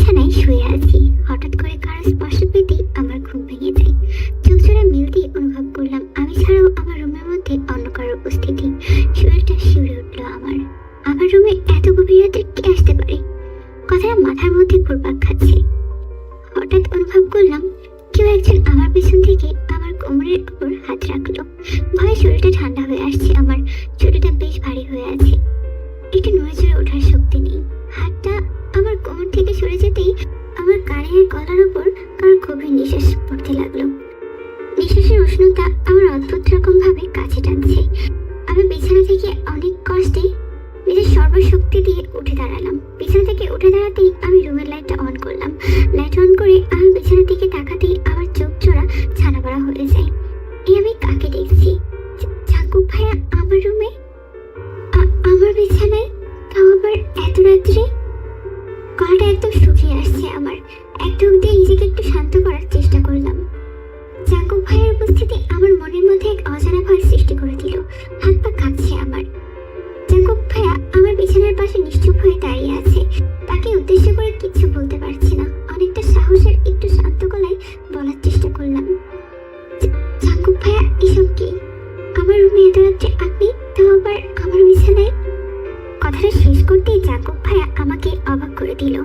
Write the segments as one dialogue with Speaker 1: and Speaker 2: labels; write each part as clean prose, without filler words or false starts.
Speaker 1: বিছানায় শুয়ে আছি। হঠাৎ করে কারো স্পর্শ পেতেই আমার ঘুম ভেঙে যায়। চোখ জোড়া মিলতেই অনুভব করলাম আমি ছাড়াও আমার রুমের মধ্যে অন্য কারোর উপস্থিতি। শরীরটা শিউরে উঠলো আমার রুমে এত গভীর রাতে কে আসতে পারে? কথাটা মাথার মধ্যে ঘুরপাক খাচ্ছে। হঠাৎ অনুভব করলাম কেউ একজন আমার পেছন থেকে আমার কোমরের উপর হাত রাখলো। ভয়ে শরীরটা ঠান্ডা হয়ে আসছে, আমার চুলটা বেশ ভারী হয়ে আছে। একটু নড়ে চড়ে ওঠার শক্তি নেই। হাতটা আমার কোমর থেকে সরে যেতেই আমার কানের গলার উপর কারো গভীর নিঃশ্বাস পড়তে লাগলো। নিঃশ্বাসের উষ্ণতা আমার অদ্ভুত রকম ভাবে কাছে টানছে। আমি বিছানা থেকে অনেক কষ্টে নিজের সর্বশক্তি দিয়ে উঠে দাঁড়ালাম। বিছানা থেকে উঠে দাঁড়াতেই আমি রুমের লাইটটা অন করলাম। লাইট অন করে আমি বিছানার দিকে তাকাতেই আমার চোখ জোড়া ছানা বড়া হয়ে যায়। আমি কাকে দেখছি? জাঙ্কুক ভাইয়া আমার রুমে, আমার বিছানায়, তাও আবার এত রাত্রে। গলাটা একদম শুকিয়ে আসছে আমার। এক ঢোক দিয়ে নিজেকে একটু শান্ত করার চেষ্টা করলাম। জাঙ্কুক ভাইয়ের উপস্থিতি আমার মনের মধ্যে এক অজানা ভয় সৃষ্টি করে দিল। হাত পা কাঁপছে আমার। জাঙ্কুক ভাইয়া আমার বিছানার পাশে নিশ্চুপ হয়ে দাঁড়িয়ে আছে। তাকে উদ্দেশ্য করে কিছু বলতে পারছি না। অনেকটা সাহসের একটু শান্ত গলায় বলার চেষ্টা করলাম, জাঙ্কুক ভাইয়া এসব কি? আমার রুমে এত রাত্রে আপনি, তাও আবার আমার বিছানায়? কথাটা শেষ করতেই জাঙ্কুক ভাইয়া আমাকে অবাক করে দিল।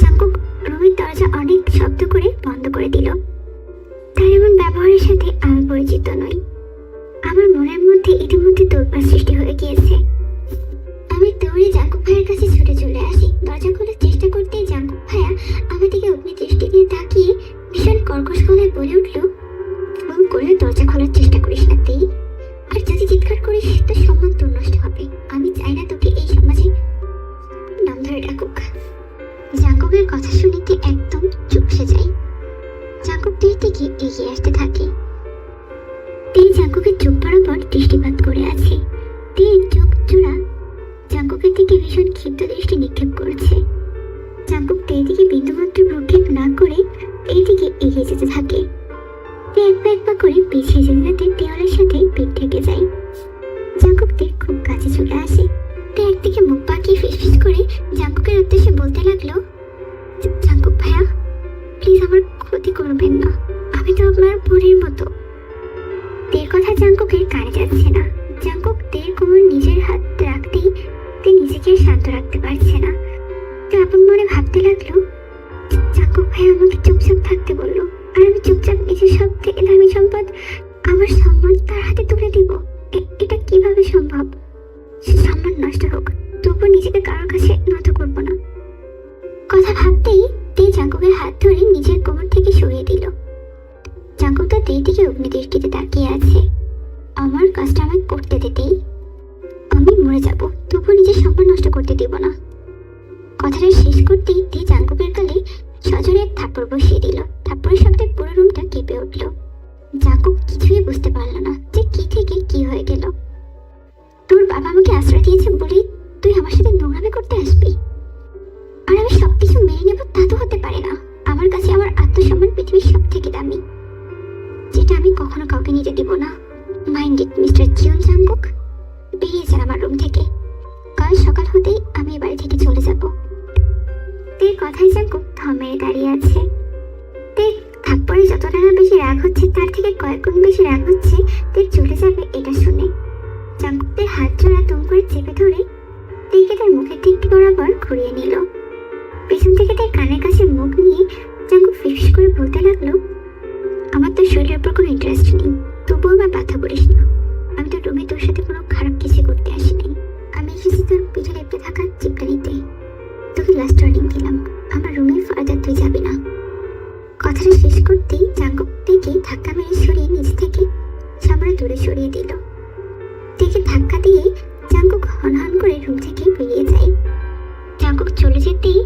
Speaker 1: জাঙ্কুক রুমের দরজা অনেক শব্দ করে বন্ধ করে দিল। তার এমন ব্যবহারের সাথে আমি পরিচিত নই। আমার মনের মধ্যে ইতিমধ্যে তোলপাড় সৃষ্টি হয়ে গিয়েছে। আমি দৌড়ে জাঙ্কুক ভাইয়ের কাছে ছুটে চলে আসি। দরজা খোলার চেষ্টা করতেই জাঙ্কুক ভাইয়া আমার দিকে অগ্নি দৃষ্টি দিয়ে তাকিয়ে ভীষণ কর্কশ গলায় বলে উঠল, ভুল করে দরজা খোলার চেষ্টা করিস না তুই। আর যদি চিৎকার করিস তো সম্মান তোর নষ্ট হবে। আমি চাই না তোকে এই সমাজে নাম ধরে ডাকুক। জাঙ্কুকের কথা শুনিতে একদম চুপসে যাই। জাঙ্কুক তীর দিকে এগিয়ে আসতে থাকে। তীর জাঙ্কুকের চোখ বরাবর দৃষ্টিপাত করে আছে। তীর চোখ জোড়া জাঙ্কুকের দিকে ভীষণ ক্ষিপ্ত দৃষ্টি নিক্ষেপ করেছে। জাঙ্কুক তীর দিকে বিন্দুমাত্র ভ্রুক্ষেপ না করে এই দিকে এগিয়ে যেতে থাকে। এক পা করে পিছিয়ে যেতে দেওয়ালের সাথে পিঠ ঠেকে যায়। জাঙ্কুক তীর খুব কাছে চলে আসে। একদিকে মুখ পাকিয়ে ফিসফিস করে জাঙ্কুকের উদ্দেশ্যে বলতে লাগলো, জাঙ্কুক ভাইয়া প্লিজ আমার ক্ষতি করবেন না, আমি তো আপনার বোনের মতো। তীর কথা জাঙ্কুকের কানে যাচ্ছে না। জাঙ্কুক তীর কোমর নিজের হাত রাখতেই তে নিজেকে শান্ত রাখতে পারছে না। তো আপন মনে ভাবতে লাগলো, জাঙ্কুক ভাইয়া আমাকে চুপচাপ থাকতে বললো, আর আমি চুপচাপ নিজের সব থেকে দামি সম্পদ, আমার সম্মান তার হাতে তুলে দিব। এটা কিভাবে সম্ভব? সম্মান নষ্ট হোক, তবু নিজেকে কারোর কাছে নত করবো না। কথা ভাবতেই তে জাঙ্কুকের হাত ধরে নিজের কোমর থেকে সরিয়ে দিল। জাঙ্কুক তো তের দিকে অগ্নি দৃষ্টিতে তাকিয়ে আছে। আমার কাজটা আমাকে করতে দিতেই আমি মরে যাব, তবু নিজের সম্মান নষ্ট করতে দিব না। কথাটা শেষ করতেই তে জাঙ্কুকের গালে সজোরে এক থাপ্পড় বসিয়ে দিল। থাপ্পড়ের শব্দে পুরো রুমটা কেঁপে উঠল। জাঙ্কুক কিছুই বুঝতে পারল না যে কি থেকে কি হয়ে গেল। তোর বাবা আমাকে আশ্রয় দিয়েছে বলেই তুই আমার সাথে নোংরামি করতে আসবি? আর আমি সবকিছু মেনে নেব তা তো হতে পারে না। আমার কাছে আমার আত্মসম্মান পৃথিবীর সব থেকে দামি, যেটা আমি কখনো কাউকে নিতে দিব না। Mind it mister Jeon Jungkook, বেরিয়ে যান আমার রুম থেকে। কাল সকাল হতেই আমি এই বাড়ি থেকে চলে যাব। তের কথায় জাঙ্কুক থম মেরে দাঁড়িয়ে আছে। তের থাপ্পড়ে যতটা না বেশি রাগ হচ্ছে তার থেকে কয়েক গুণ বেশি রাগ হচ্ছে তের চলে যাবে এটা শুনে। জাঙ্কুকের হাত জোড়া তুম করে চেপে ধরে তেকে তার মুখের দিক বরাবর ঘুরিয়ে নিল। পেছন থেকে তার কানের কাছে মুখ নিয়ে জাঙ্কুক ফিসফিস করে বলতে লাগলো, আমার তোর শরীরের উপর কোনো ইন্টারেস্ট নেই, তবুও আমার বাধা করিস না। আমি তোর রুমে তোর সাথে কোনো খারাপ কিছু করতে আসি নাই। আমি এসেছি তোর পিঠে লেপটে থাকা চিপটা নিতে। তোকে লাস্ট ওয়ার্নিং দিলাম, আমার রুমে ফার্দার তুই যাবি না। কথাটা শেষ করতেই জাঙ্কুক থেকে ধাক্কা মেরে সরিয়ে নিচ থেকে সামনে দূরে সরিয়ে দিল। থেকে ধাক্কা দিয়ে জাঙ্কুক হনহন করে রুম থেকে বেরিয়ে যায়। জাঙ্কুক চলে যেতেই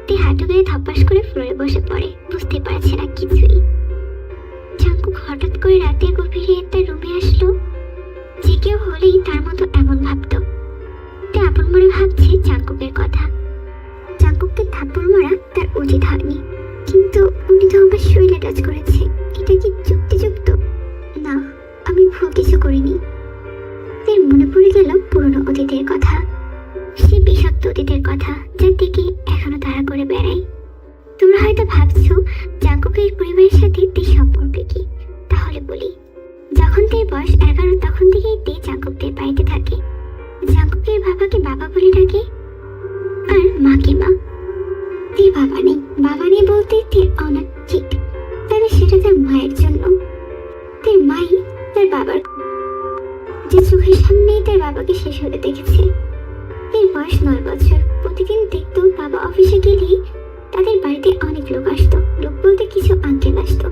Speaker 1: তে হাঁটু গেড়ে ধপাস করে ফ্লোরে বসে পড়ে, বুঝতে পারছে না কিছুই। জাঙ্কুক হঠাৎ করে রাতের গভীরে একটা রুমে আসলো। যে কেউ হলেই তার মতো এমন ভাবতো। তে আপন মনে ভাবছে জাঙ্কুকের কথা। জাঙ্কুককে থাপ্পড় মারা তার উচিত হয়নি, কিন্তু উনি তো আমার শরীরে টাচ করেছে। এটা কি যুক্তিযুক্ত? না, আমি ভুল কিছু করিনি। তের মনে পড়ে গেল পুরনো অতীতের কথা, সে বিষাক্ত অতীতের কথা, যার দিকে এখনো তাড়া করে বেড়াই। তোমরা হয়তো ভাবছো জাঙ্কুকের পরিবারের সাথে তে সম্পর্ক কি। তাহলে বলি, যখন তের বয়স 11 তখন থেকেই তে জাঙ্কুকদের বাড়িতে থাকে। জাঙ্কুকের বাবাকে বাবা বলে ডাকে আর মাকে মা। তের বাবা নেই বলতে তের অনাথ চিট, তবে সেটা তার মায়ের জন্য। তের মাই তার বাবার, যে চোখের সামনেই তার বাবাকে শেষ হতে দেখেছে। এর বয়স 9 বছর। প্রতিদিন দেখতো বাবা অফিসে গেলেই তাদের বাড়িতে অনেক লোক আসতো। লোক বলতে কিছু আঙ্কেল আসতো।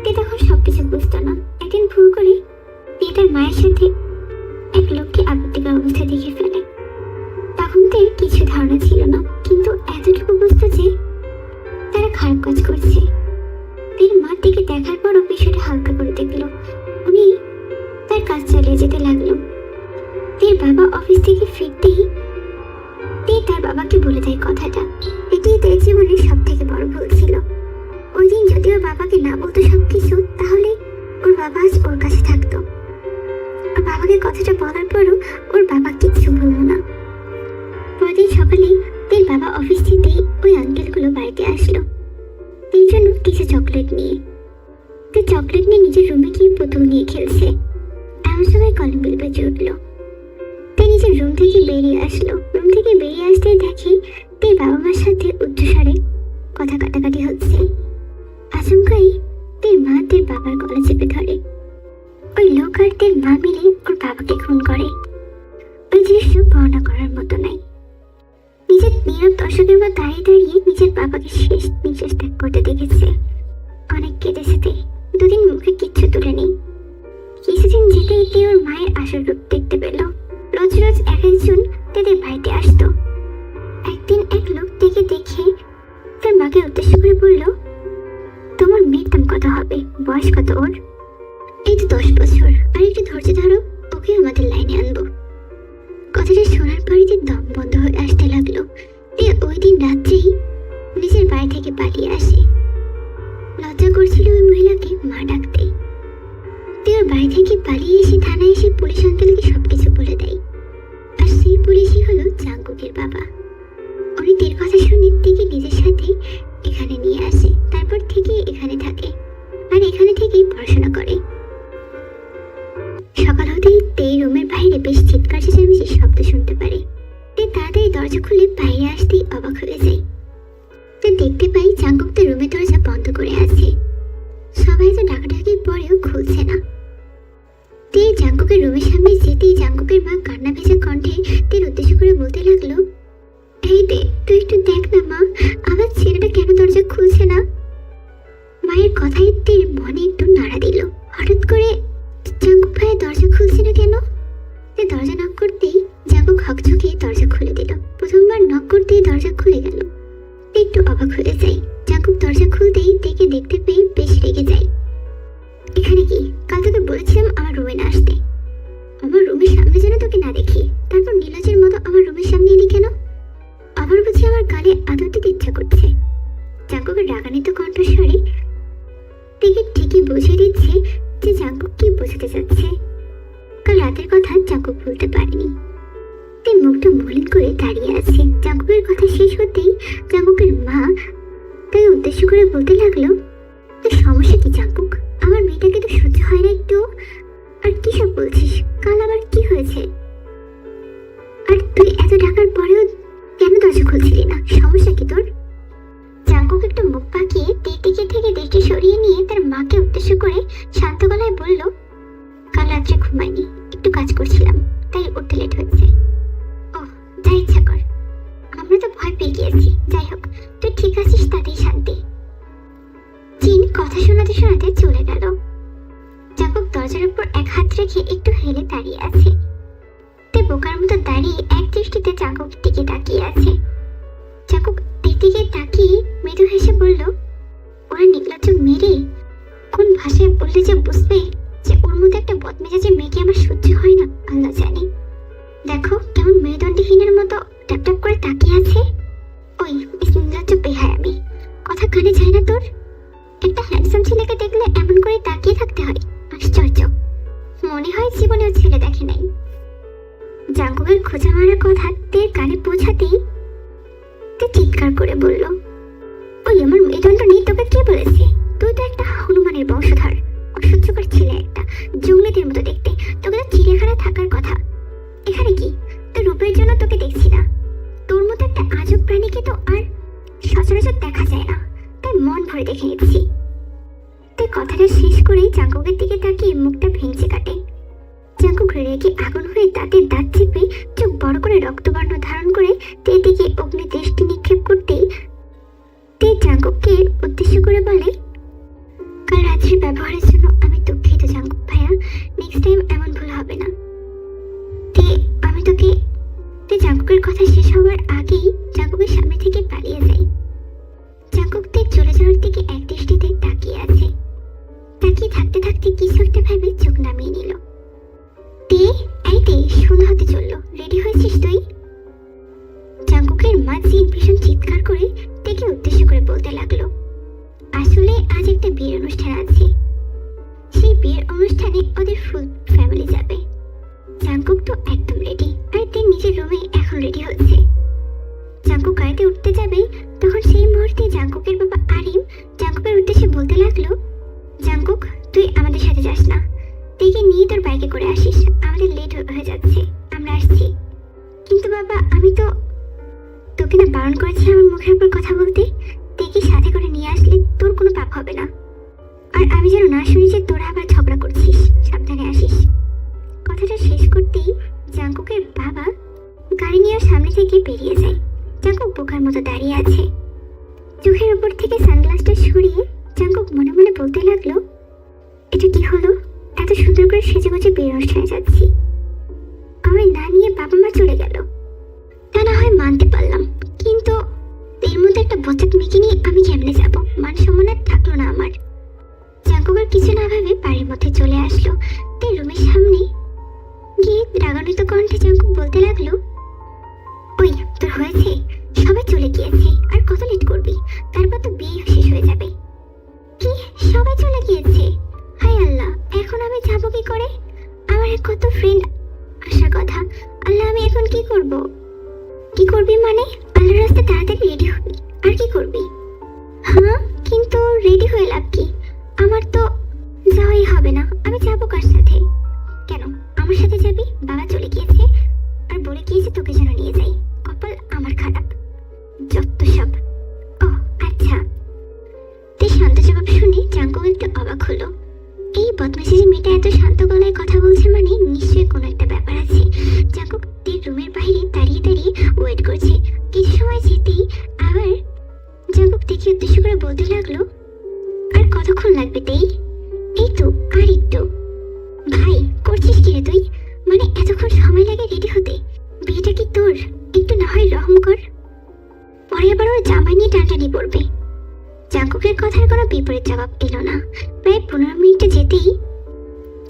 Speaker 1: তে তখন সবকিছু বুঝতো না। একদিন ভুল করে তে তার মায়ের সাথে এক লোককে আপত্তিকর অবস্থায় দেখে ফেলে। তখন তের কিছু ধারণা ছিল না, কিন্তু এতটুকু বুঝতো যে তারা খারাপ কাজ করছে। তের মার দিকে দেখার পরও বিষয়টা হালকা করে দেখলো। উনি তার কাজ চালিয়ে যেতে লাগলো। তের বাবা অফিস থেকে ফিরতেই তে তার বাবাকে বলে দেয় কথাটা। এটি তের জীবনের সব থেকে বড় ভুল ছিল। ওই দিন যদি ওর বাবাকে না বলতো সবকিছু, তাহলে ওর বাবা আজ ওর কাছে থাকতো। ওর বাবাকে কথাটা বলার পরও ওর বাবা কিচ্ছু বললো না। পরদিন সকালে তের বাবা অফিস থেকেই ওই আঙ্কেলগুলো বাড়িতে আসলো তের জন্য কিছু চকলেট নিয়ে। তে চকলেট নিয়ে নিজের রুমে গিয়ে পুতুল নিয়ে খেলছে। এমন সময় কলিং বেল বেজে উঠলো। তে নিজের রুম থেকে বেরিয়ে আসলো। রুম থেকে বেরিয়ে আসতেই দেখে তে বাবা মার সাথে উচ্চস্বরে কথা কাটাকাটি হচ্ছে। আচমকাই তের মা তের বাবার গলা চেপে ধরে। ওই লোক আর তের মা মিলে ওর বাবাকে খুন করে। ওই দৃশ্য বর্ণনা করার মতো নাই। নিজের নীরব দর্শকের মতো দাঁড়িয়ে দাঁড়িয়ে নিজের বাবাকে শেষ নিঃশ্বাস ত্যাগ করতে দেখেছে। অনেক কেঁদেছে তে। দুদিন মুখে কিচ্ছু তুলে নেই। কিছুদিন যেতে যেতে ওর মায়ের আসল রূপ দেখতে পেল। রোজ রোজ এক একজন তাদের বাড়িতে আসতো। একদিন এক লোক থেকে দেখে তার মাকে উদ্দেশ্য করে বলল, তোমার মেয়ের দাম কত হবে? বয়স কত ওর? এই তো 10 বছর। আর একটু ধৈর্য ধরো, ওকে আমাদের লাইনে আনবো। কথাটা শোনার পরই যে দম বন্ধ হয়ে আসতে লাগলো। তে ওই দিন রাত্রেই নিজের বাড়ি থেকে পালিয়ে আসে। লজ্জা করছিল ওই মহিলাকে মা ডাকতে। তে ওর বাড়ি থেকে পালিয়ে এসে থানায় এসে পুলিশ আঙ্কেলকে সবকিছু বলে দেয়। আর সেই পুলিশই হলো জাঙ্কুকের বাবা। উনি তের কথা শুনে তেকে নিজের সাথে এখানে নিয়ে আসে। তারপর থেকে এখানে থাকে আর এখানে থেকেই পড়াশোনা করে। সকাল হতেই তে রুমের বাইরে বেশ চিৎকার চেঁচামেচির শব্দ শুনতে পারে। তে তাড়াতাড়ি দরজা খুলে বাইরে আসতেই অবাক হয়ে যায়। তে দেখতে পাই জাঙ্কুক তার রুমের দরজা বন্ধ করে আছে। সবাই তো ডাকাডাকির পরেও খুলছে না। তে জাঙ্কুকের রুমের সামনে যেতেই জাঙ্কুকের মা কান্না ভেজা কণ্ঠে তের উদ্দেশ্য করে বলতে লাগলো, এই তে, তুই একটু দেখ না মা, আমার ছেলেটা কেন দরজা খুলছে না। মায়ের কথাই তের মনে একটু নাড়া দিল। হঠাৎ করে জাঙ্কুক ভাইয়ের দরজা খুলছে না কেন? তে দরজা নক করতেই জাঙ্কুক হকচকে দরজা খুলে দিল। প্রথমবার নক করতেই দরজা খুলে গেল। একটু অবাক হয়ে যায়। জাঙ্কুক দরজা খুলতেই তেকে দেখতে পেয়ে বেশ রেগে যায়। এখানে কি? কাল তোকে বলেছিলাম আমার রুমে না আসতে। আমার রুমের সামনে যেন তোকে না দেখি। তারপর নীলাজের মতো আমার রুমের সামনে এলি কেন? আবার বুঝি আমার গালে আদর দিতে ইচ্ছা করছে। জাঙ্কুকের রাগান্বিত কণ্ঠস্বরে তেকে ঠিকই বুঝিয়ে দিচ্ছে যে জাঙ্কুক কি বোঝাতে চাচ্ছে। কাল রাতের কথা জাঙ্কুক বলতে পারেনি। তে মুখটা মলিন করে দাঁড়িয়ে আছে। জাঙ্কুকের কথা শেষ হতেই জাঙ্কুকের মা তাকে উদ্দেশ্য করে বলতে লাগলো, তোর সমস্যা কি জাঙ্কুক? আমার মেয়েটাকে তো সহ্য হয় না একটু। আর কি সব বলছিস? কাল আবার কি হয়েছে? আর তুই এত ডাকার পরেও কেন দরজা খুলছিলি না? সমস্যা কি তোর? জাঙ্কুক একটু মুখ পাকিয়ে তেকে থেকে দৃষ্টি সরিয়ে নিয়ে তার মাকে উদ্দেশ্য করে শান্ত গলায় বলল, কাল রাত্রে ঘুমাইনি, একটু কাজ করছিলাম, তাই উঠতে লেট হয়েছে। ও, যা ইচ্ছা কর, আমরা তো ভয় পেয়ে গিয়েছি। যাই হোক, তুই ঠিক আছিস তাতেই শান্তি। চিন কথা শোনাতে শোনাতে চলে গেল। জাঙ্কুক দরজার উপর এক হাত রেখে একটু হেলে দাঁড়িয়ে আছে। তে বোকার মতো দাঁড়িয়ে এক দৃষ্টিতে জাঙ্কুকের দিকে তাকিয়ে আছে। জাঙ্কুক দিকে তাকিয়ে মৃদু হেসে বলল, ওরা নির্লজ্জ মেরে কোন ভাষায় বললে যে বুঝবে যে ওর মধ্যে একটা বদমেজাজে মেয়েকে আমার সহ্য হয় না, আল্লাহ জানে। দেখো কেমন মেরুদণ্ডহীনের মতো ট্যাপ করে তাকিয়ে আছে। ওই নির্লজ্জ বেহায়, আমি কথা কানে যায় না তোর? একটা হ্যান্ডসাম ছেলেকে দেখলে এমন করে তাকিয়ে থাকতে হয়? আশ্চর্য, মনে হয় জীবনেও ছেলে দেখে নাই। জাঙ্কুকের খোঁজা মারা কথা তের কানে পৌঁছাতেই তে চিৎকার করে বলল, ওই আমার মেরুদণ্ড নেই তোকে কে বলেছে? তুই তো একটা হনুমানের বংশধর, অসহ্যকর ছেলে একটা, জঙ্গলিদের মতো দেখতে। তোকে তো চিড়িয়াখানায় থাকার কথা। এখানে কি? তোর রূপের জন্য তোকে দেখছি না। তোর মতো একটা আজব প্রাণীকে তো আর সচরাচর দেখা যায় না, তাই মন ভরে দেখে নিচ্ছি। তুই কথাটা শেষ করেই জাঙ্কুকের দিকে তাকিয়ে মুখটা ভেঙচে কাটে। জাঙ্কুক রেগে আগুন হয়ে দাঁতে দাঁত চেপে চোখ বড় করে রক্তবর্ণ ধারণ করে তের দিকে অগ্নি দৃষ্টি নিক্ষেপ করতেই তে জাঙ্কুককে উদ্দেশ্য করে বলে, কাল রাত্রির ব্যবহারের জন্য আমি দুঃখিত জাঙ্কুক ভাইয়া, নেক্সট টাইম এমন ভুল হবে না। তে আমি তোকে। তে জাঙ্কুকের কথা শেষ হওয়ার আগেই জাঙ্কুকের সামনে থেকে পালিয়ে যায়। জাঙ্কুক তে চলে যাওয়ার দিকে এক দৃষ্টিতে তাকিয়ে আছে। তাকিয়ে থাকতে থাকতে কিছু একটা ভেবে চোখ নামিয়ে নিল। তে, এই তে, সন্ধ্যা হতে চললো, রেডি হয়েছিস তুই? জাঙ্কুকের মা জিন ভীষণ চিৎকার করে তেকে উদ্দেশ্য করে বলতে লাগলো, আসলে আজ একটা বিয়ের অনুষ্ঠান আছে, সেই বিয়ের অনুষ্ঠানে ওদের ফুল ফ্যামিলি যাবে। জাঙ্কুক তো একদম রেডি, আর তে নিজের রুমে এখন রেডি হচ্ছে। জাঙ্কুক গাড়িতে উঠতে যাবে, তখন সেই মুহূর্তে জাঙ্কুকের বাবা আরিম জাঙ্কুকের উদ্দেশ্যে বলতে লাগলো, জাঙ্কুক তুই আমাদের সাথে যাস না, তেকে নিয়ে তোর বাইকে করে আসিস, আমাদের লেট হয়ে যাচ্ছে, আমরা আসছি। কিন্তু বাবা আমি তো তোকে না বারণ করেছি আমার মুখের উপর কথা বলতে, তেকে সাথে করে নিয়ে আসলে তোর কোনো পাপ হবে না। আর আমি যেন না শুনি যে তোরা আবার ঝগড়া করছিস, সাবধানে আসিস। কথাটা শেষ করতেই জাঙ্কুকের বাবা গাড়ি নিয়ে সামনে থেকে বেরিয়ে যায়। জাঙ্কুক বোকার মতো দাঁড়িয়ে আছে। চোখের উপর থেকে সানগ্লাসটা সরিয়ে জাঙ্কুক মনে মনে বলতে লাগলো, এটা কি হলো? এত সুন্দর করে সেজে গুজে বিয়ের অনুষ্ঠানে যাচ্ছি, আমায় না নিয়ে বাবা মা চলে গেল। তা না হয় মানতে পারলাম, কিন্তু এর মধ্যে একটা বচ্চাক মেয়েকে নিয়ে আমি কেমনে যাবো? মান সম্মান আর থাকলো না আমার। জাঙ্কুক আর কিছু না ভেবে বাড়ির মধ্যে চলে আসলো। তাই রুমের সামনে গিয়ে রাগান্বিত কণ্ঠে জাঙ্কুক বলতে লাগলো, ওই তোর হয়েছে, সবাই চলে গিয়েছে, আর কত লেট করবি? তারপর তো বিয়ে শেষ হয়ে যাবে। কি সবাই চলে গিয়েছে? হায় আল্লাহ, এখন আমি যাবো কি করে? আমার কত ফ্রেন্ড আসার কথা, আল্লাহ আমি এখন কি করব? কি করবি মানে? আল্লাহর রাস্তায় তাড়াতাড়ি রেডি হবি, আর কি করবি? হ্যাঁ কিন্তু রেডি হয়ে লাভ কি? আমার তো যাওয়াই হবে না, আমি যাবো কার সাথে? কেন আমার সাথে যাবি? বাবা চলে গিয়েছে আর বলে গিয়েছে তোকে যেন নিয়ে যাই। কপাল আমার খারাপ, যত সব। ও আচ্ছা। তুই শান্ত জবাব শুনে জাঙ্কুক একটু অবাক হলো। এই বদমাশি যে মেয়েটা এত শান্ত গলায় কথা বলছে মানে নিশ্চয়ই কোনো একটা ব্যাপার আছে। জাঙ্কুক তের রুমের বাইরে দাঁড়িয়ে দাঁড়িয়ে ওয়েট করছে। কিছু সময় যেতেই আবার জাঙ্কুক দেখে উদ্দেশ্য করে বলতে লাগলো, আর কতক্ষণ লাগবে তেই? এই তো আর একটু। ভাই করছিস কি রে তুই? মানে এতক্ষণ সময় লাগে রেডি হতে? বিয়েটা কি তোর? একটু না হয় রহম কর, পরে আবার ওর জামাই নিয়ে টানটানি পড়বে। জাঙ্কুকের কথার কোনো বিপরীত জবাব এলো না। প্রায় 15 মিনিটে যেতেই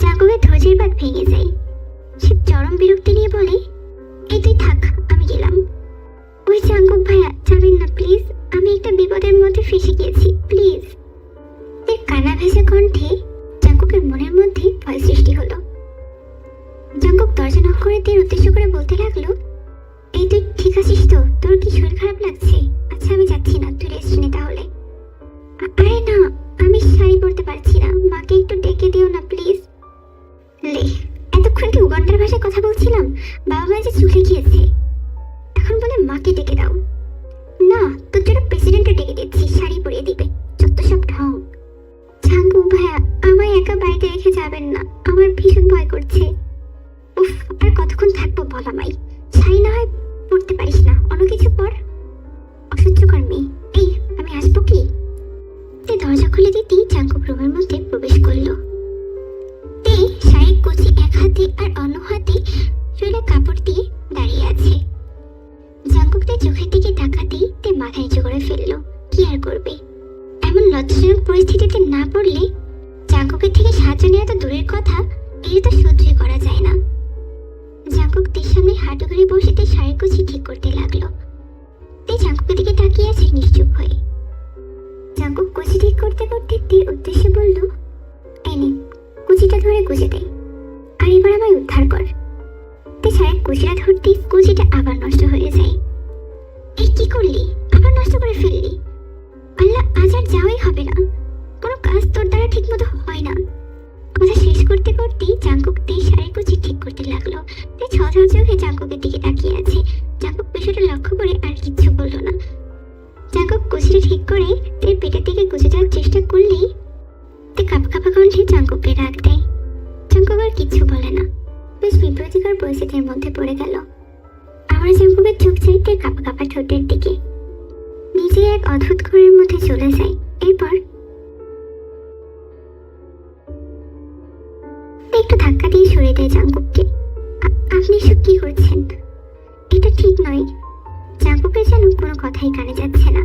Speaker 1: জাঙ্কুকের ধৈর্যের বাঁধ ভেঙে যায়। সে চরম বিরক্তি নিয়ে বলে, এই তুই থাক, আমি গেলাম। ওই জাঙ্কুক ভাইয়া যাবেন না প্লিজ, আমি একটা বিপদের মধ্যে ফেসে গিয়েছি, প্লিজ। এর কানা ভেজা কণ্ঠে জাঙ্কুকের মনের মধ্যে ভয় সৃষ্টি হলো। জাঙ্কুক দরজা নক করে তের উদ্দেশ্য করে বলতে লাগলো, এই তুই ঠিক আছিস তো? তোর কি শরীর খারাপ লাগছে? আচ্ছা আমি যাচ্ছি না, তুই রেস্ট নে তাহলে। আরে না, আমি শাড়ি পরতে পারছি না, মাকে একটু ডেকে দিও না প্লিজ। লে, এতক্ষণ কি উগান্ডার ভাষায় কথা বলছিলাম? বাবা মা যে চলে গিয়েছে, এখন বলে মাকে ডেকে দাও। না, তোর জন্য প্রেসিডেন্টও ডেকে দিচ্ছি, শাড়ি পরিয়ে দিবে, যত সব ঢং। জাঙ্কুক ভাইয়া আমায় একা বাড়িতে রেখে যাবেন না, আমার ভীষণ ভয় করছে। উফ, আর কতক্ষণ থাকবো বল আমায়? শাড়ি না হয় পরতে পারিস না, অন্য কিছু পর। অসহ্যকর মেয়ে। এই আমি আসবো কি? তে দরজা খুলে দিতেই জাঙ্কুক রুমের মধ্যে প্রবেশ করলো। তে শাড়ির কুচি এক হাতে আর অন্য হাতে শরীরে কাপড় দিয়ে দাঁড়িয়ে আছে। জাঙ্কুক তে চোখের দিকে তাকাতেই তে মাথা নিচু করে ফেললো। কি আর করবে? এমন লজ্জাজনক পরিস্থিতিতে না পড়লে জাঙ্কুকের থেকে সাহায্য নেওয়া তো দূরের কথা, এটা তো সহ্যই করা যায় না। জাঙ্কুক তের সামনে হাঁটু ধরে বসে তে শাড়ির কুচি ঠিক করতে লাগলো। তে জাঙ্কুকের দিকে তাকিয়ে আছে নিশ্চুপ হয়ে। জাঙ্কুক কুচি ঠিক করতে করতে তের উদ্দেশ্যে বলল, এনে কুচিটা ধরে গুজে দে, আর এবার আমায় উদ্ধার কর। তে শাড়ির কুচিটা ধরতে কুচিটা আবার নষ্ট হয়ে যায়। এই কি করলি? আবার নষ্ট করে ফেললি? আল্লাহ যাওয়াই হবে না, কোনো কাজ তোর দ্বারা ঠিক মতো হয় না। কথা শেষ করতে করতেই জাঙ্কুক তেই শাড়ি কুচি ঠিক করতে লাগলো। তে ছঝল চোখে জাঙ্কুকের দিকে তাকিয়ে আছে। জাঙ্কুক বিষয়টা লক্ষ্য করে আর কিচ্ছু বললো না। জাঙ্কুক কুচিটা ঠিক করে তের পেটের দিকে গুজে যাওয়ার চেষ্টা করলেই তে কাঁপা কাঁপা কণ্ঠে জাঙ্কুককে ডাক দেয়। জাঙ্কুক আর কিচ্ছু বলে না, বেশ বিব্রতিকর পরিস্থিতির মধ্যে পড়ে গেল। আমার জাঙ্কুকের চোখ চাই তের কাঁপা কাঁপা ঠোঁটের দিকে, নিজে এক অদ্ভুত ঘরের মধ্যে চলে যায়। এরপর একটু ধাক্কা দিয়ে সরিয়ে দেয় জাঙ্কুককে। আপনি এসব কি করছেন? এটা ঠিক নয়। জাঙ্কুকের যেন কোনো কথাই কানে যাচ্ছে না।